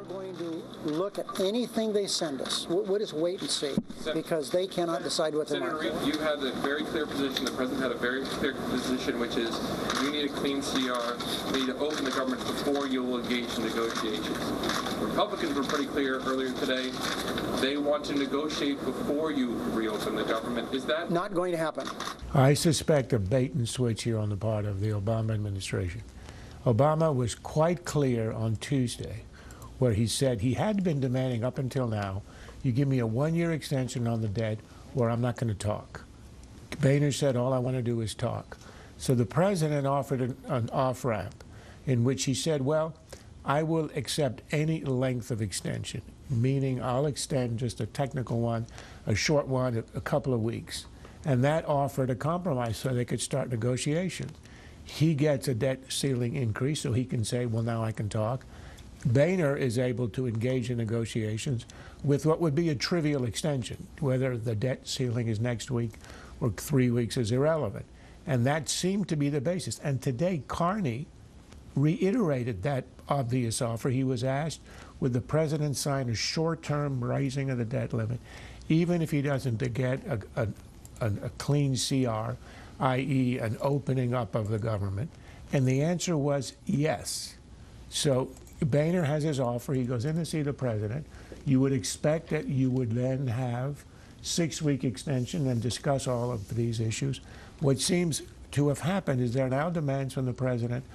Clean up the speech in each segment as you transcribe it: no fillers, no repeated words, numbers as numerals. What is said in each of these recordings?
are going to look at anything they send us. We'll just wait and see, because they cannot decide what they want. Senator Reid, you had a very clear position. The president had a very clear position, which is you need a clean CR. You need to open the government before you will engage in negotiations. Republicans were pretty clear earlier today. They want to negotiate before you reopen the government. Is that not going to happen? I suspect a bait and switch here on the part of the Obama administration. Obama was quite clear on Tuesday where he said he had been demanding up until now, you give me a one-year extension on the debt or I'm not going to talk. Boehner said, all I want to do is talk. So the president offered an off-ramp in which he said, well, I will accept any length of extension, meaning I'll extend just a technical one, a short one, a couple of weeks. And that offered a compromise so they could start negotiations. He gets a debt ceiling increase so he can say, well, now I can talk. Boehner is able to engage in negotiations with what would be a trivial extension. Whether the debt ceiling is next week or 3 weeks is irrelevant. And that seemed to be the basis. And today, Carney reiterated that obvious offer. He was asked, would the president sign a short-term raising of the debt limit, even if he doesn't get a clean CR, i.e. an opening up of the government? And the answer was yes. So Boehner has his offer. He goes in to see the president. You would expect that you would then have 6-week extension and discuss all of these issues. What seems to have happened is there are now demands from the president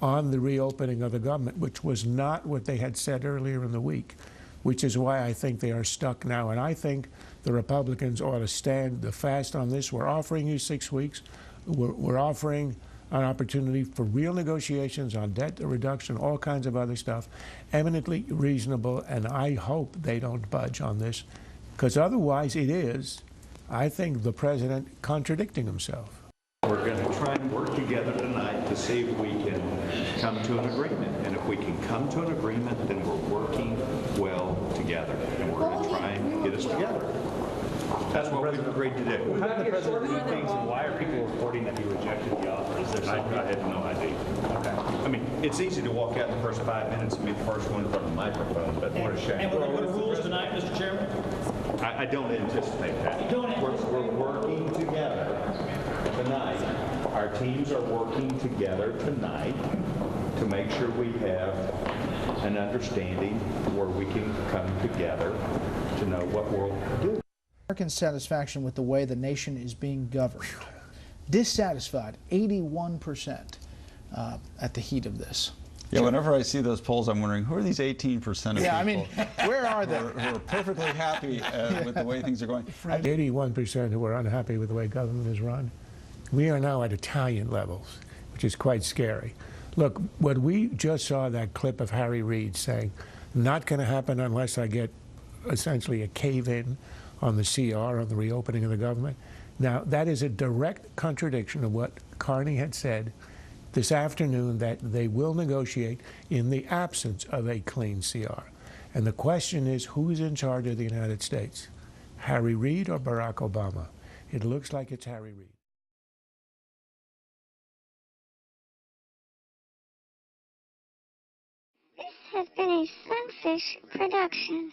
on the reopening of the government, which was not what they had said earlier in the week, which is why I think they are stuck now. And I think the Republicans ought to stand the fast on this. We're offering you 6 weeks. We're offering an opportunity for real negotiations on debt reduction, all kinds of other stuff, eminently reasonable, and I hope they don't budge on this, because otherwise it is, I think, the president contradicting himself. We're going to try and work together tonight to see if we can come to an agreement. And if we can come to an agreement, then we're working well together. And we're going to try and get us together. That's what we've agreed to do. How did the president do things, and why are people reporting that he rejected the offer? Is there something? I had no idea. Okay. I mean, it's easy to walk out in the first 5 minutes and be the first one from the microphone, but what a shame. And we're going to put rules tonight, Mr. Chairman? I don't anticipate that. We're working together tonight. Our teams are working together tonight to make sure we have an understanding where we can come together to know what we'll do. American satisfaction with the way the nation is being governed. Dissatisfied, 81% at the heat of this. Yeah, whenever I see those polls, I'm wondering, who are these 18% of people? Yeah, I mean, where are they? Who are perfectly happy with the way things are going. 81% who are unhappy with the way government is run. We are now at Italian levels, which is quite scary. Look, when we just saw that clip of Harry Reid saying, not going to happen unless I get essentially a cave-in on the CR, on the reopening of the government. Now, that is a direct contradiction of what Carney had said this afternoon, that they will negotiate in the absence of a clean CR. And the question is, who's in charge of the United States? Harry Reid or Barack Obama? It looks like it's Harry Reid. This has been a Sunfish production.